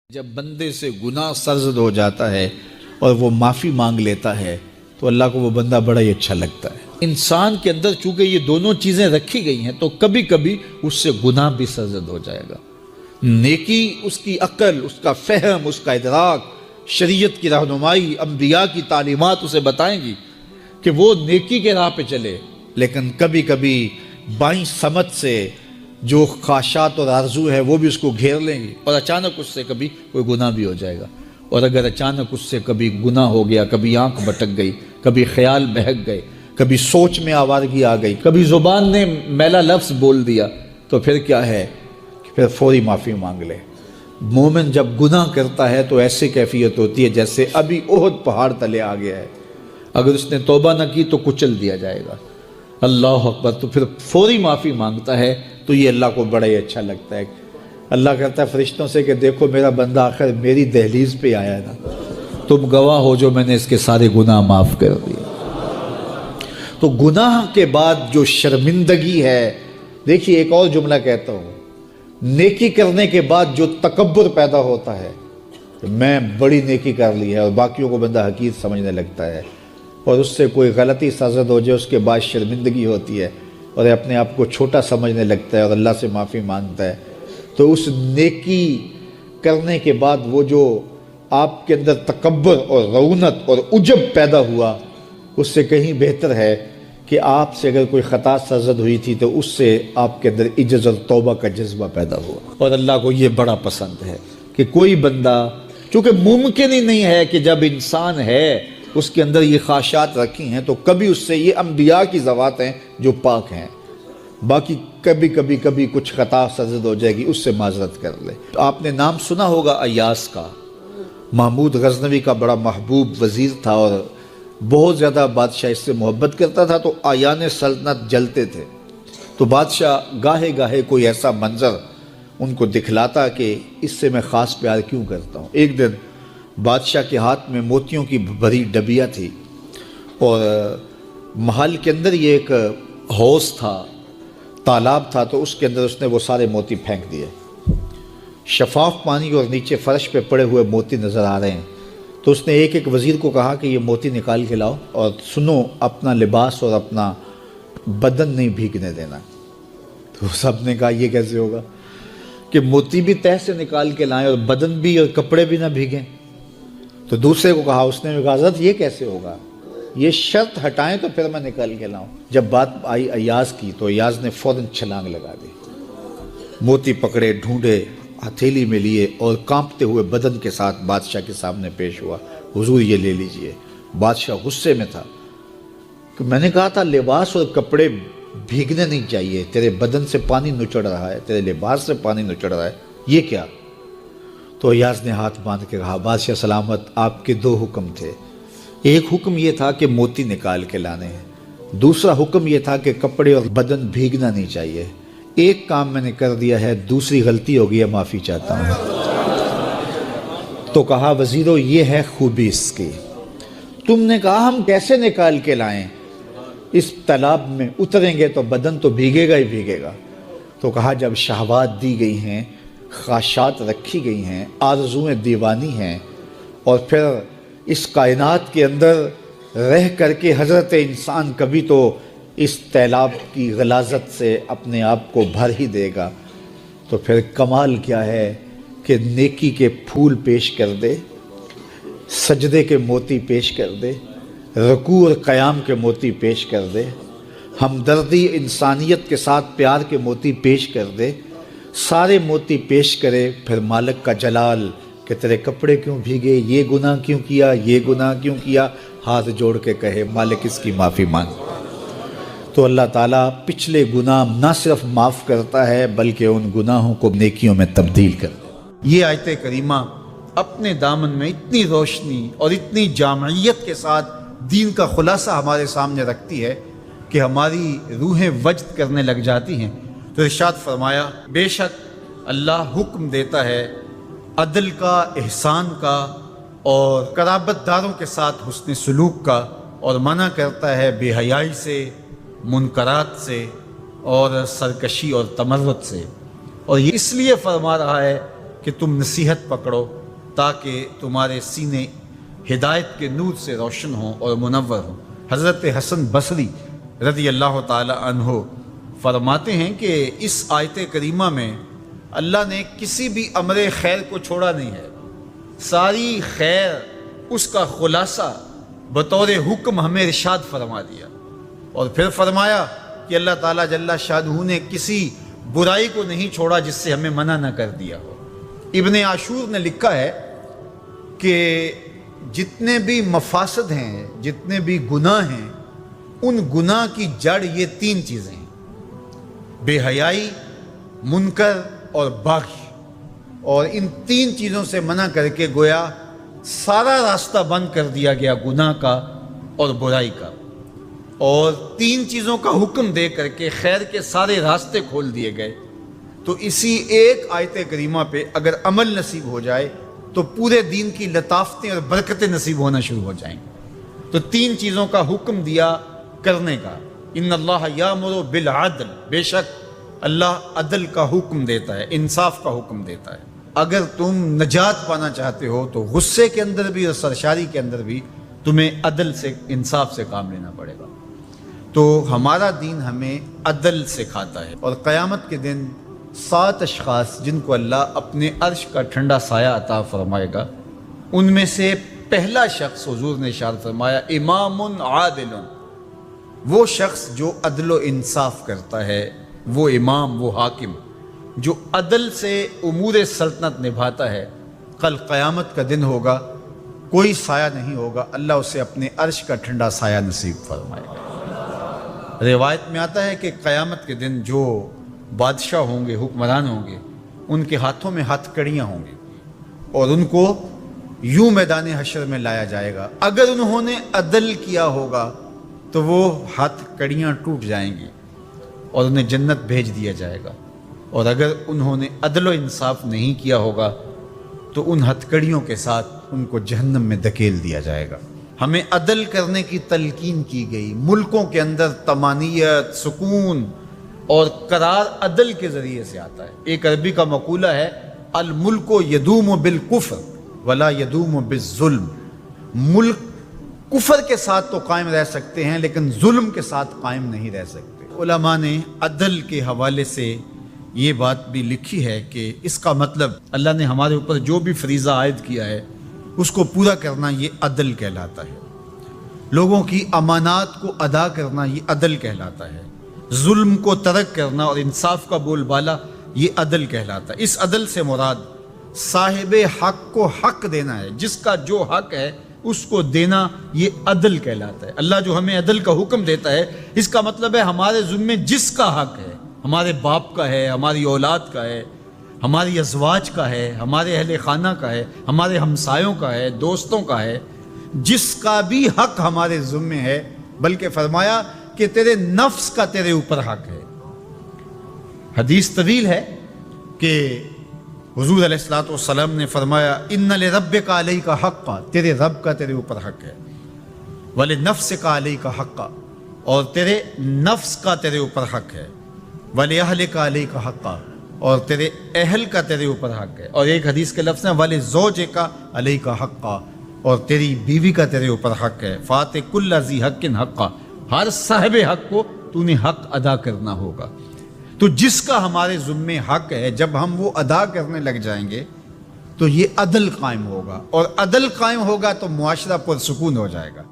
جب بندے سے گناہ سرزد ہو جاتا ہے اور وہ معافی مانگ لیتا ہے تو اللہ کو وہ بندہ بڑا ہی اچھا لگتا ہے۔ انسان کے اندر چونکہ یہ دونوں چیزیں رکھی گئی ہیں تو کبھی کبھی اس سے گناہ بھی سرزد ہو جائے گا۔ نیکی اس کی عقل، اس کا فہم، اس کا ادراک، شریعت کی رہنمائی، انبیاء کی تعلیمات اسے بتائیں گی کہ وہ نیکی کے راہ پہ چلے، لیکن کبھی کبھی بائیں سمت سے جو خواہشات اور آرزو ہے وہ بھی اس کو گھیر لیں گی اور اچانک اس سے کبھی کوئی گناہ بھی ہو جائے گا۔ اور اگر اچانک اس سے کبھی گناہ ہو گیا، کبھی آنکھ بھٹک گئی، کبھی خیال بہک گئے، کبھی سوچ میں آوارگی آ گئی، کبھی زبان نے میلا لفظ بول دیا، تو پھر کیا ہے کہ پھر فوری معافی مانگ لے۔ مومن جب گناہ کرتا ہے تو ایسی کیفیت ہوتی ہے جیسے ابھی احد پہاڑ تلے آ گیا ہے، اگر اس نے توبہ نہ کی تو کچل دیا جائے گا۔ اللہ اکبر، تو پھر فوری معافی مانگتا ہے تو یہ اللہ کو بڑا ہی اچھا لگتا ہے۔ اللہ کہتا ہے فرشتوں سے کہ دیکھو میرا بندہ آخر میری دہلیز پہ آیا ہے نا، تم گواہ ہو جو میں نے اس کے سارے گناہ معاف کر دیے۔ تو گناہ کے بعد جو شرمندگی ہے، دیکھیے ایک اور جملہ کہتا ہوں، نیکی کرنے کے بعد جو تکبر پیدا ہوتا ہے کہ میں بڑی نیکی کر لی ہے اور باقیوں کو بندہ حقیر سمجھنے لگتا ہے، اور اس سے کوئی غلطی سرزد ہو جائے اس کے بعد شرمندگی ہوتی ہے اور اپنے آپ کو چھوٹا سمجھنے لگتا ہے اور اللہ سے معافی مانگتا ہے، تو اس نیکی کرنے کے بعد وہ جو آپ کے اندر تکبر اور رعونت اور عجب پیدا ہوا، اس سے کہیں بہتر ہے کہ آپ سے اگر کوئی خطا سرزد ہوئی تھی تو اس سے آپ کے اندر عجز اور توبہ کا جذبہ پیدا ہوا۔ اور اللہ کو یہ بڑا پسند ہے کہ کوئی بندہ، چونکہ ممکن ہی نہیں ہے کہ جب انسان ہے اس کے اندر یہ خواہشات رکھی ہیں تو کبھی اس سے، یہ انبیاء کی ذوات ہیں جو پاک ہیں، باقی کبھی کچھ خطا سرزد ہو جائے گی، اس سے معذرت کر لے۔ آپ نے نام سنا ہوگا ایاس کا، محمود غزنوی کا بڑا محبوب وزیر تھا اور بہت زیادہ بادشاہ اس سے محبت کرتا تھا، تو آیان سلطنت جلتے تھے، تو بادشاہ گاہے گاہے کوئی ایسا منظر ان کو دکھلاتا کہ اس سے میں خاص پیار کیوں کرتا ہوں۔ ایک دن بادشاہ کے ہاتھ میں موتیوں کی بھری ڈبیا تھی اور محل کے اندر یہ ایک حوض تھا، تالاب تھا، تو اس کے اندر اس نے وہ سارے موتی پھینک دیے۔ شفاف پانی اور نیچے فرش پہ پڑے ہوئے موتی نظر آ رہے ہیں، تو اس نے ایک ایک وزیر کو کہا کہ یہ موتی نکال کے لاؤ اور سنو اپنا لباس اور اپنا بدن نہیں بھیگنے دینا۔ تو سب نے کہا یہ کیسے ہوگا کہ موتی بھی تہہ سے نکال کے لائیں اور بدن بھی اور کپڑے بھی نہ بھیگیں؟ تو دوسرے کو کہا، اس نے کہا حضرت یہ کیسے ہوگا، یہ شرط ہٹائیں تو پھر میں نکال کے لاؤں۔ جب بات آئی ایاز کی تو ایاز نے فوراً چھلانگ لگا دی، موتی پکڑے، ڈھونڈے، ہتھیلی میں لیے اور کانپتے ہوئے بدن کے ساتھ بادشاہ کے سامنے پیش ہوا، حضور یہ لے لیجئے۔ بادشاہ غصے میں تھا کہ میں نے کہا تھا لباس اور کپڑے بھیگنے نہیں چاہیے، تیرے بدن سے پانی نچڑ رہا ہے، تیرے لباس سے پانی نچڑ رہا ہے، یہ کیا؟ تو ایاز نے ہاتھ باندھ کے کہا بادشاہ سلامت، آپ کے دو حکم تھے، ایک حکم یہ تھا کہ موتی نکال کے لانے ہیں، دوسرا حکم یہ تھا کہ کپڑے اور بدن بھیگنا نہیں چاہیے۔ ایک کام میں نے کر دیا ہے، دوسری غلطی ہو گئی ہے، معافی چاہتا ہوں۔ تو کہا وزیرو یہ ہے خوبی اس کی، تم نے کہا ہم کیسے نکال کے لائیں، اس تالاب میں اتریں گے تو بدن تو بھیگے گا ہی بھیگے گا۔ تو کہا جب شہوات دی گئی ہیں، خواہشات رکھی گئی ہیں، آرزویں دیوانی ہیں، اور پھر اس کائنات کے اندر رہ کر کے حضرت انسان کبھی تو اس تالاب کی غلاظت سے اپنے آپ کو بھر ہی دے گا، تو پھر کمال کیا ہے کہ نیکی کے پھول پیش کر دے، سجدے کے موتی پیش کر دے، رکوع اور قیام کے موتی پیش کر دے، ہمدردی انسانیت کے ساتھ پیار کے موتی پیش کر دے، سارے موتی پیش کرے، پھر مالک کا جلال کہ تیرے کپڑے کیوں بھیگے، یہ گناہ کیوں کیا، یہ گناہ کیوں کیا، ہاتھ جوڑ کے کہے مالک اس کی معافی مانگ، تو اللہ تعالیٰ پچھلے گناہ نہ صرف معاف کرتا ہے بلکہ ان گناہوں کو نیکیوں میں تبدیل کر دے۔ یہ آیت کریمہ اپنے دامن میں اتنی روشنی اور اتنی جامعیت کے ساتھ دین کا خلاصہ ہمارے سامنے رکھتی ہے کہ ہماری روحیں وجد کرنے لگ جاتی ہیں۔ تو ارشاد فرمایا بے شک اللہ حکم دیتا ہے عدل کا، احسان کا اور قرابت داروں کے ساتھ حسن سلوک کا، اور منع کرتا ہے بے حیائی سے، منکرات سے اور سرکشی اور تمرد سے۔ اور یہ اس لیے فرما رہا ہے کہ تم نصیحت پکڑو تاکہ تمہارے سینے ہدایت کے نور سے روشن ہوں اور منور ہوں۔ حضرت حسن بصری رضی اللہ تعالی عنہ فرماتے ہیں کہ اس آیت کریمہ میں اللہ نے کسی بھی امر خیر کو چھوڑا نہیں ہے، ساری خیر اس کا خلاصہ بطور حکم ہمیں ارشاد فرما دیا، اور پھر فرمایا کہ اللہ تعالیٰ جل شانہ نے کسی برائی کو نہیں چھوڑا جس سے ہمیں منع نہ کر دیا ہو۔ ابن عاشور نے لکھا ہے کہ جتنے بھی مفاسد ہیں، جتنے بھی گناہ ہیں، ان گناہ کی جڑ یہ تین چیزیں ہیں: بے حیائی، منکر اور باغی۔ اور ان تین چیزوں سے منع کر کے گویا سارا راستہ بند کر دیا گیا گناہ کا اور برائی کا، اور تین چیزوں کا حکم دے کر کے خیر کے سارے راستے کھول دیے گئے۔ تو اسی ایک آیت کریمہ پہ اگر عمل نصیب ہو جائے تو پورے دین کی لطافتیں اور برکتیں نصیب ہونا شروع ہو جائیں گی۔ تو تین چیزوں کا حکم دیا کرنے کا، ان اللہ یامر بالعدل، بے شک اللہ عدل کا حکم دیتا ہے، انصاف کا حکم دیتا ہے۔ اگر تم نجات پانا چاہتے ہو تو غصے کے اندر بھی اور سرشاری کے اندر بھی تمہیں عدل سے، انصاف سے کام لینا پڑے گا۔ تو ہمارا دین ہمیں عدل سکھاتا ہے، اور قیامت کے دن 7 اشخاص جن کو اللہ اپنے عرش کا ٹھنڈا سایہ عطا فرمائے گا، ان میں سے پہلا شخص حضور نے ارشاد فرمایا امام عادل، وہ شخص جو عدل و انصاف کرتا ہے، وہ امام، وہ حاکم جو عدل سے امور سلطنت نبھاتا ہے، کل قیامت کا دن ہوگا، کوئی سایہ نہیں ہوگا، اللہ اسے اپنے عرش کا ٹھنڈا سایہ نصیب فرمائے گا۔ روایت میں آتا ہے کہ قیامت کے دن جو بادشاہ ہوں گے، حکمران ہوں گے، ان کے ہاتھوں میں ہتھ کڑیاں ہوں گی، اور ان کو یوں میدان حشر میں لایا جائے گا۔ اگر انہوں نے عدل کیا ہوگا تو وہ ہتھ کڑیاں ٹوٹ جائیں گی اور انہیں جنت بھیج دیا جائے گا، اور اگر انہوں نے عدل و انصاف نہیں کیا ہوگا تو ان ہتھ کڑیوں کے ساتھ ان کو جہنم میں دھکیل دیا جائے گا۔ ہمیں عدل کرنے کی تلقین کی گئی، ملکوں کے اندر طمانینت، سکون اور قرار عدل کے ذریعے سے آتا ہے۔ ایک عربی کا مقولہ ہے الملک یدوم بالکفر ولا یدوم بالظلم، ملک کفر کے ساتھ تو قائم رہ سکتے ہیں لیکن ظلم کے ساتھ قائم نہیں رہ سکتے۔ علماء نے عدل کے حوالے سے یہ بات بھی لکھی ہے کہ اس کا مطلب اللہ نے ہمارے اوپر جو بھی فریضہ عائد کیا ہے اس کو پورا کرنا یہ عدل کہلاتا ہے، لوگوں کی امانات کو ادا کرنا یہ عدل کہلاتا ہے، ظلم کو ترک کرنا اور انصاف کا بول بالا یہ عدل کہلاتا ہے۔ اس عدل سے مراد صاحب حق کو حق دینا ہے، جس کا جو حق ہے اس کو دینا یہ عدل کہلاتا ہے۔ اللہ جو ہمیں عدل کا حکم دیتا ہے، اس کا مطلب ہے ہمارے ذمے جس کا حق ہے، ہمارے باپ کا ہے، ہماری اولاد کا ہے، ہماری ازواج کا ہے، ہمارے اہل خانہ کا ہے، ہمارے ہمسایوں کا ہے، دوستوں کا ہے، جس کا بھی حق ہمارے ذمے ہے، بلکہ فرمایا کہ تیرے نفس کا تیرے اوپر حق ہے۔ حدیث طویل ہے کہ حضور علیہ الصلوۃ والسلام نے فرمایا ان لربک علیک حقا، تیرے رب کا تیرے اوپر حق ہے، ولنفسک علیک حقا، اور تیرے نفس کا تیرے اوپر حق ہے، ولأہلک علیک حقا، اور تیرے اہل کا تیرے اوپر حق ہے، اور ایک حدیث کے لفظ ہیں ولزوجک علیک حقا، اور تیری بیوی کا تیرے اوپر حق ہے، فآت کل ذی حق حقا، ہر صاحب حق کو تو نے حق ادا کرنا ہوگا۔ تو جس کا ہمارے ذمے حق ہے، جب ہم وہ ادا کرنے لگ جائیں گے تو یہ عدل قائم ہوگا، اور عدل قائم ہوگا تو معاشرہ پرسکون ہو جائے گا۔